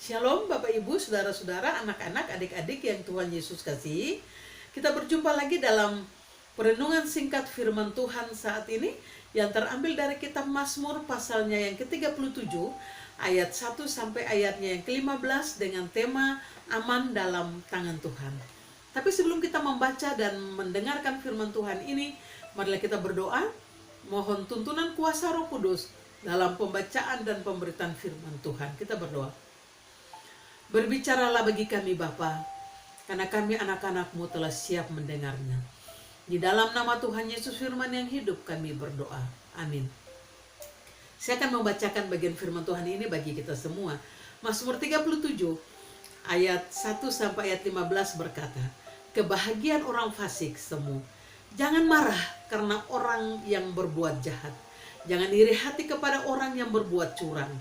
Shalom Bapak Ibu, Saudara-saudara, anak-anak, adik-adik yang Tuhan Yesus kasihi. Kita berjumpa lagi dalam perenungan singkat firman Tuhan saat ini yang terambil dari kitab Mazmur pasalnya yang ke-37 ayat 1 sampai ayatnya yang ke-15 dengan tema aman dalam tangan Tuhan. Tapi sebelum kita membaca dan mendengarkan firman Tuhan ini, marilah kita berdoa, mohon tuntunan kuasa Roh Kudus dalam pembacaan dan pemberitaan firman Tuhan. Kita berdoa. Berbicaralah bagi kami Bapa, karena kami anak-anak-Mu telah siap mendengarnya. Di dalam nama Tuhan Yesus firman yang hidup kami berdoa. Amin. Saya akan membacakan bagian firman Tuhan ini bagi kita semua. Mazmur 37 ayat 1 sampai ayat 15 berkata, kebahagiaan orang fasik semu. Jangan marah karena orang yang berbuat jahat. Jangan iri hati kepada orang yang berbuat curang.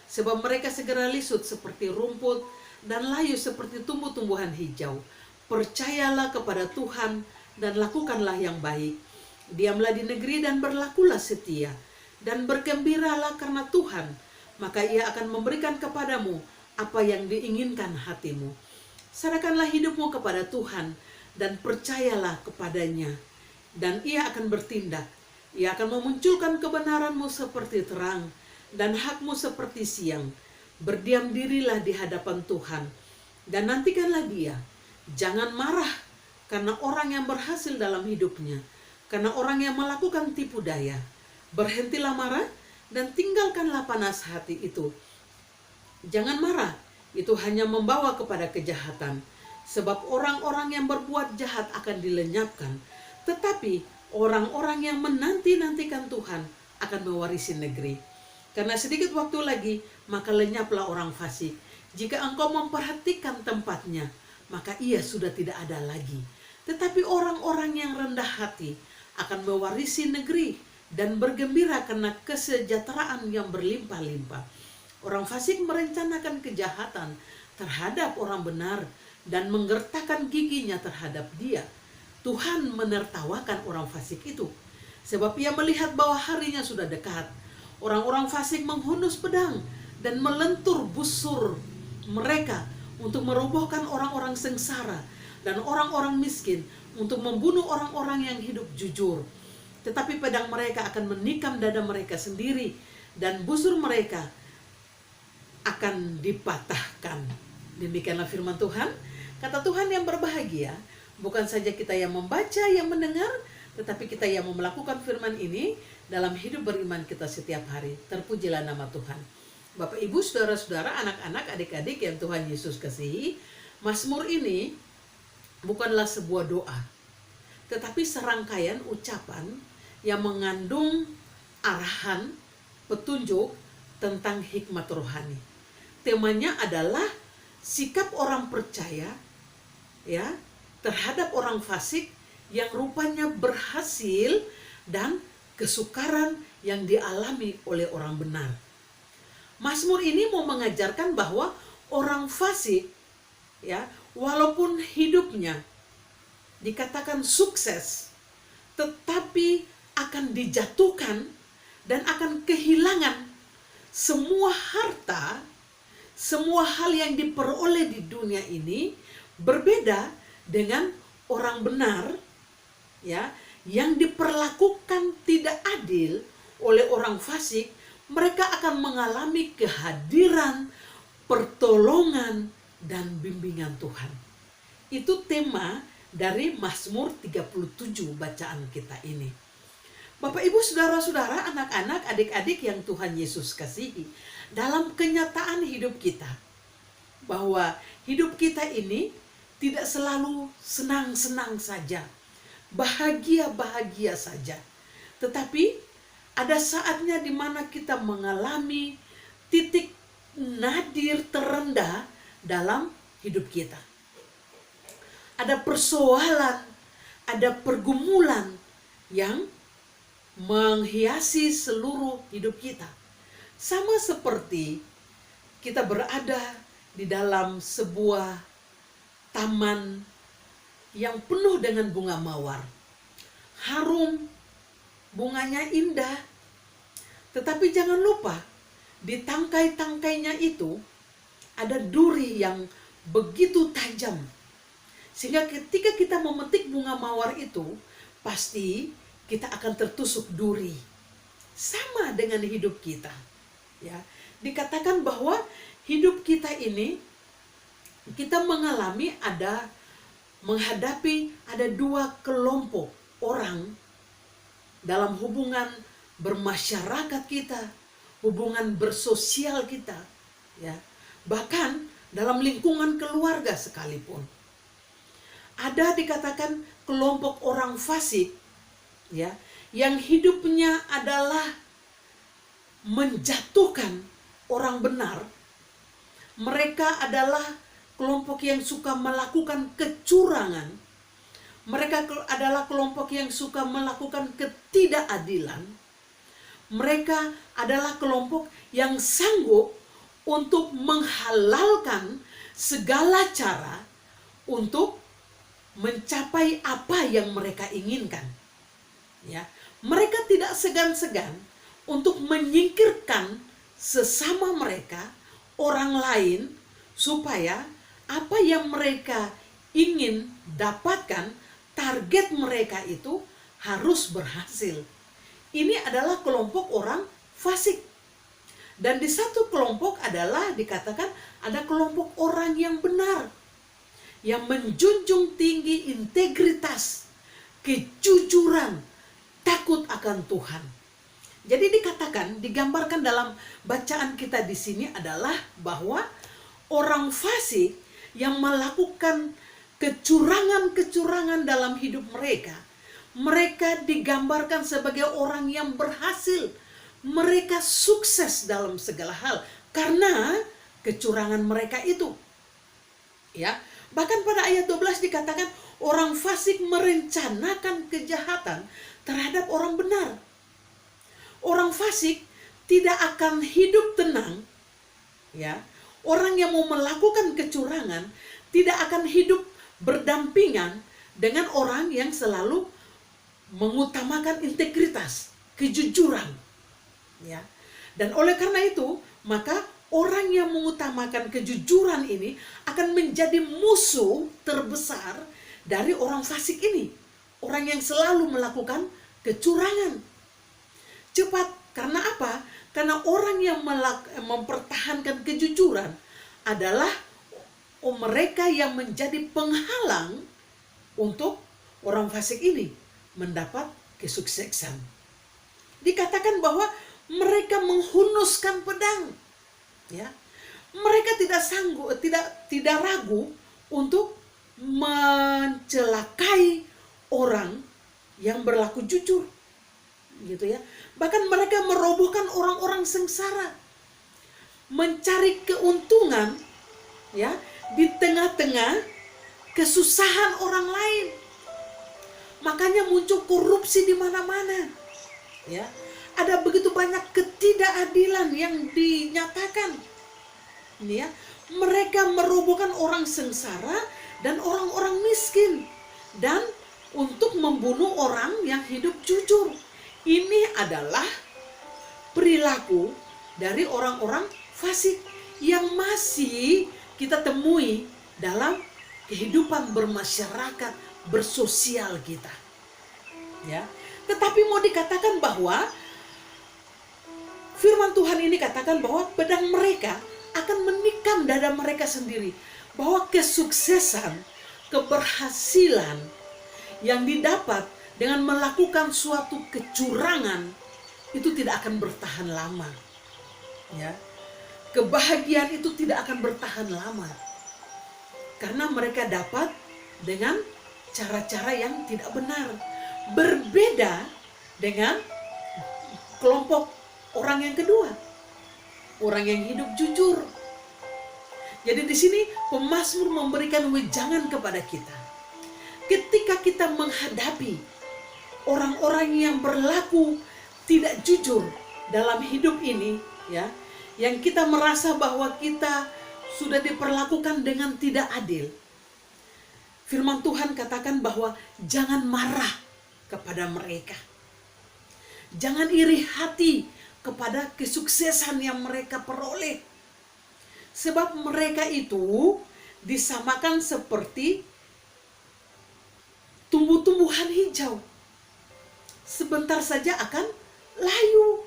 Sebab mereka segera lisut seperti rumput dan layu seperti tumbuh-tumbuhan hijau. Percayalah kepada Tuhan dan lakukanlah yang baik. Diamlah di negeri dan berlakulah setia. Dan bergembiralah karena Tuhan, maka Ia akan memberikan kepadamu apa yang diinginkan hatimu. Serahkanlah hidupmu kepada Tuhan dan percayalah kepadanya. Dan Ia akan bertindak. Ia akan memunculkan kebenaranmu seperti terang dan hakmu seperti siang. Berdiam dirilah di hadapan Tuhan dan nantikanlah Dia. Jangan marah karena orang yang berhasil dalam hidupnya, karena orang yang melakukan tipu daya. Berhentilah marah dan tinggalkanlah panas hati itu. Jangan marah, itu hanya membawa kepada kejahatan. Sebab orang-orang yang berbuat jahat akan dilenyapkan, tetapi orang-orang yang menanti-nantikan Tuhan akan mewarisi negeri. Karena sedikit waktu lagi, maka lenyaplah orang fasik. Jika engkau memperhatikan tempatnya, maka ia sudah tidak ada lagi. Tetapi orang-orang yang rendah hati akan mewarisi negeri dan bergembira karena kesejahteraan yang berlimpah-limpah. Orang fasik merencanakan kejahatan terhadap orang benar dan menggertakkan giginya terhadap dia. Tuhan menertawakan orang fasik itu, sebab ia melihat bahwa harinya sudah dekat. Orang-orang fasik menghunus pedang dan melentur busur mereka untuk merobohkan orang-orang sengsara dan orang-orang miskin, untuk membunuh orang-orang yang hidup jujur. Tetapi pedang mereka akan menikam dada mereka sendiri dan busur mereka akan dipatahkan. Demikianlah firman Tuhan. Kata Tuhan yang berbahagia, bukan saja kita yang membaca, yang mendengar, tetapi kita yang melakukan firman ini dalam hidup beriman kita setiap hari. Terpujilah nama Tuhan. Bapak, Ibu, Saudara-saudara, anak-anak, adik-adik yang Tuhan Yesus kasihi, Mazmur ini bukanlah sebuah doa, tetapi serangkaian ucapan yang mengandung arahan, petunjuk tentang hikmat rohani. Temanya adalah sikap orang percaya terhadap orang fasik yang rupanya berhasil dan kesukaran yang dialami oleh orang benar. Mazmur ini mau mengajarkan bahwa orang fasik walaupun hidupnya dikatakan sukses, tetapi akan dijatuhkan dan akan kehilangan semua harta, semua hal yang diperoleh di dunia ini. Berbeda dengan orang benar yang diperlakukan tidak adil oleh orang fasik. Mereka akan mengalami kehadiran, pertolongan, dan bimbingan Tuhan. Itu tema dari Mazmur 37 bacaan kita ini. Bapak, Ibu, Saudara-saudara, anak-anak, adik-adik yang Tuhan Yesus kasihi, dalam kenyataan hidup kita, bahwa hidup kita ini tidak selalu senang-senang saja, bahagia-bahagia saja. Tetapi ada saatnya di mana kita mengalami titik nadir terendah dalam hidup kita. Ada persoalan, ada pergumulan yang menghiasi seluruh hidup kita. Sama seperti kita berada di dalam sebuah taman yang penuh dengan bunga mawar. Harum, bunganya indah. Tetapi jangan lupa, di tangkai-tangkainya itu ada duri yang begitu tajam. Sehingga ketika kita memetik bunga mawar itu, pasti kita akan tertusuk duri. Sama dengan hidup kita. Ya, dikatakan bahwa hidup kita ini, kita menghadapi ada dua kelompok orang dalam hubungan bermasyarakat kita, hubungan bersosial kita, ya, bahkan dalam lingkungan keluarga sekalipun. Ada dikatakan kelompok orang fasik, ya, yang hidupnya adalah menjatuhkan orang benar. Mereka adalah kelompok yang suka melakukan kecurangan. Mereka adalah kelompok yang suka melakukan ketidakadilan. Mereka adalah kelompok yang sanggup untuk menghalalkan segala cara untuk mencapai apa yang mereka inginkan. Ya, mereka tidak segan-segan untuk menyingkirkan sesama mereka, orang lain, supaya apa yang mereka ingin dapatkan, target mereka itu harus berhasil. Ini adalah kelompok orang fasik. Dan di satu kelompok adalah dikatakan ada kelompok orang yang benar, yang menjunjung tinggi integritas, kejujuran, takut akan Tuhan. Jadi dikatakan, digambarkan dalam bacaan kita di sini adalah bahwa orang fasik yang melakukan kecurangan-kecurangan dalam hidup mereka, mereka digambarkan sebagai orang yang berhasil. Mereka sukses dalam segala hal karena kecurangan mereka itu. Ya, bahkan pada ayat 12 dikatakan orang fasik merencanakan kejahatan terhadap orang benar. Orang fasik tidak akan hidup tenang, ya. Orang yang mau melakukan kecurangan tidak akan hidup berdampingan dengan orang yang selalu mengutamakan integritas, kejujuran, ya. Dan oleh karena itu, maka orang yang mengutamakan kejujuran ini akan menjadi musuh terbesar dari orang fasik ini. Orang yang selalu melakukan kecurangan. Cepat, karena apa? Karena orang yang mempertahankan kejujuran adalah mereka yang menjadi penghalang untuk orang fasik ini mendapat kesuksesan. Dikatakan bahwa mereka menghunuskan pedang, ya. Mereka tidak ragu untuk mencelakai orang yang berlaku jujur, gitu ya. Bahkan mereka merobohkan orang-orang sengsara, mencari keuntungan, ya, di tengah-tengah kesusahan orang lain. Makanya muncul korupsi di mana-mana, ya. Ada begitu banyak ketidakadilan yang dinyatakan, ya. Mereka merobohkan orang sengsara dan orang-orang miskin, dan untuk membunuh orang yang hidup jujur. Ini adalah perilaku dari orang-orang fasik yang masih kita temui dalam kehidupan bermasyarakat, bersosial kita. Ya. Tetapi mau dikatakan bahwa firman Tuhan ini katakan bahwa pedang mereka akan menikam dada mereka sendiri. Bahwa kesuksesan, keberhasilan yang didapat dengan melakukan suatu kecurangan itu tidak akan bertahan lama, ya. Kebahagiaan itu tidak akan bertahan lama karena mereka dapat dengan cara-cara yang tidak benar. Berbeda dengan kelompok orang yang kedua, orang yang hidup jujur. Jadi di sini pemazmur memberikan wejangan kepada kita. Ketika kita menghadapi orang-orang yang berlaku tidak jujur dalam hidup ini, ya, yang kita merasa bahwa kita sudah diperlakukan dengan tidak adil. Firman Tuhan katakan bahwa jangan marah kepada mereka. Jangan iri hati kepada kesuksesan yang mereka peroleh. Sebab mereka itu disamakan seperti tumbuh-tumbuhan hijau. Sebentar saja akan layu.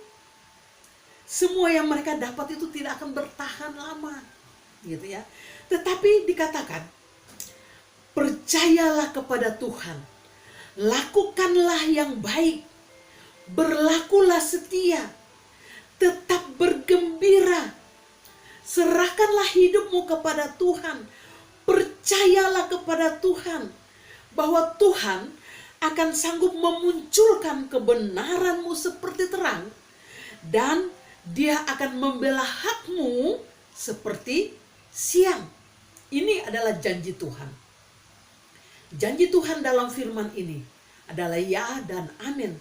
Semua yang mereka dapat itu tidak akan bertahan lama, gitu ya. Tetapi dikatakan, percayalah kepada Tuhan, lakukanlah yang baik, berlakulah setia, tetap bergembira, serahkanlah hidupmu kepada Tuhan, percayalah kepada Tuhan, bahwa Tuhan akan sanggup memunculkan kebenaranmu seperti terang, dan Dia akan membela hakmu seperti siang. Ini adalah janji Tuhan. Janji Tuhan dalam firman ini adalah ya dan amin,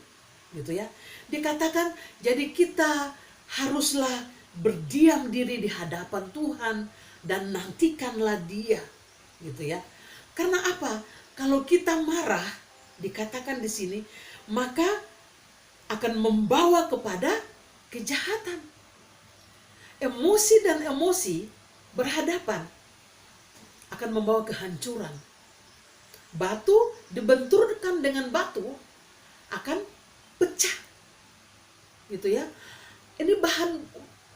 gitu ya. Dikatakan, jadi kita haruslah berdiam diri di hadapan Tuhan dan nantikanlah Dia, gitu ya. Karena apa? Kalau kita marah, dikatakan di sini, maka akan membawa kepada kejahatan. Emosi dan emosi berhadapan akan membawa kehancuran. Batu dibenturkan dengan batu akan pecah, gitu ya. Ini bahan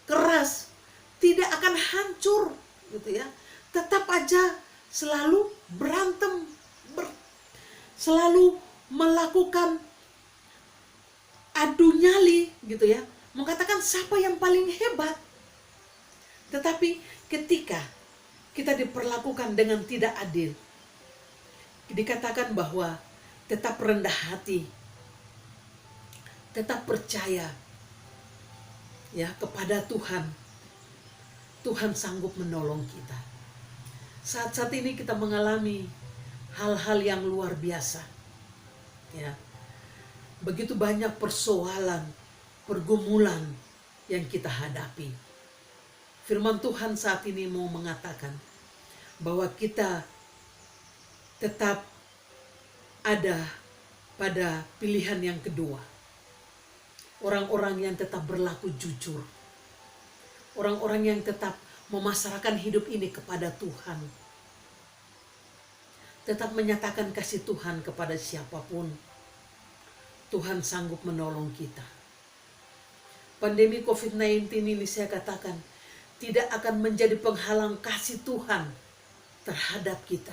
keras, tidak akan hancur, gitu ya. Tetap aja selalu berantem, selalu melakukan adu nyali, gitu ya. Mengatakan siapa yang paling hebat. Tetapi ketika kita diperlakukan dengan tidak adil, dikatakan bahwa tetap rendah hati, tetap percaya ya kepada Tuhan. Tuhan sanggup menolong kita. Saat-saat ini kita mengalami hal-hal yang luar biasa. Ya. Begitu banyak persoalan, pergumulan yang kita hadapi. Firman Tuhan saat ini mau mengatakan bahwa kita tetap ada pada pilihan yang kedua. Orang-orang yang tetap berlaku jujur. Orang-orang yang tetap memasrahkan hidup ini kepada Tuhan. Tetap menyatakan kasih Tuhan kepada siapapun. Tuhan sanggup menolong kita. Pandemi COVID-19 ini saya katakan tidak akan menjadi penghalang kasih Tuhan terhadap kita.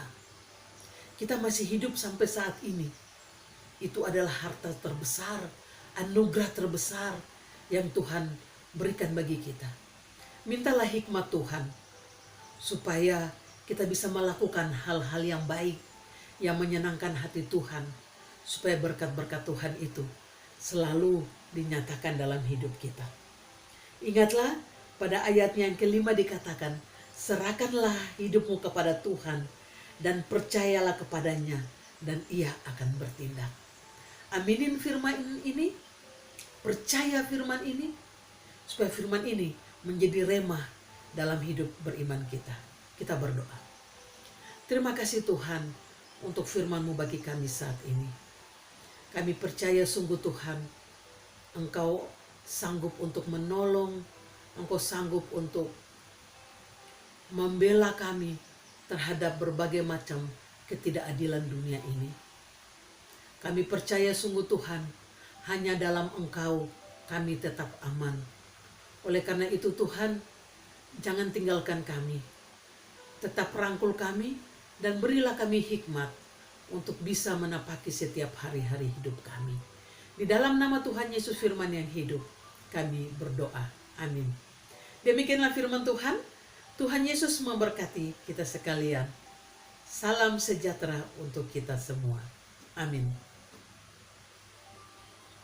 Kita masih hidup sampai saat ini. Itu adalah harta terbesar, anugerah terbesar yang Tuhan berikan bagi kita. Mintalah hikmat Tuhan supaya kita bisa melakukan hal-hal yang baik, yang menyenangkan hati Tuhan, supaya berkat-berkat Tuhan itu selalu dinyatakan dalam hidup kita. Ingatlah, pada ayatnya yang kelima dikatakan, serahkanlah hidupmu kepada Tuhan dan percayalah kepadanya dan Ia akan bertindak. Aminin firman ini, percaya firman ini, supaya firman ini menjadi remah dalam hidup beriman kita. Kita berdoa. Terima kasih Tuhan untuk firman-Mu bagi kami saat ini. Kami percaya sungguh Tuhan, Engkau sanggup untuk menolong, Engkau sanggup untuk membela kami terhadap berbagai macam ketidakadilan dunia ini. Kami percaya sungguh Tuhan, hanya dalam Engkau kami tetap aman. Oleh karena itu Tuhan, jangan tinggalkan kami. Tetap rangkul kami dan berilah kami hikmat untuk bisa menapaki setiap hari-hari hidup kami. Di dalam nama Tuhan Yesus firman yang hidup, kami berdoa. Amin. Demikianlah firman Tuhan. Tuhan Yesus memberkati kita sekalian. Salam sejahtera untuk kita semua. Amin.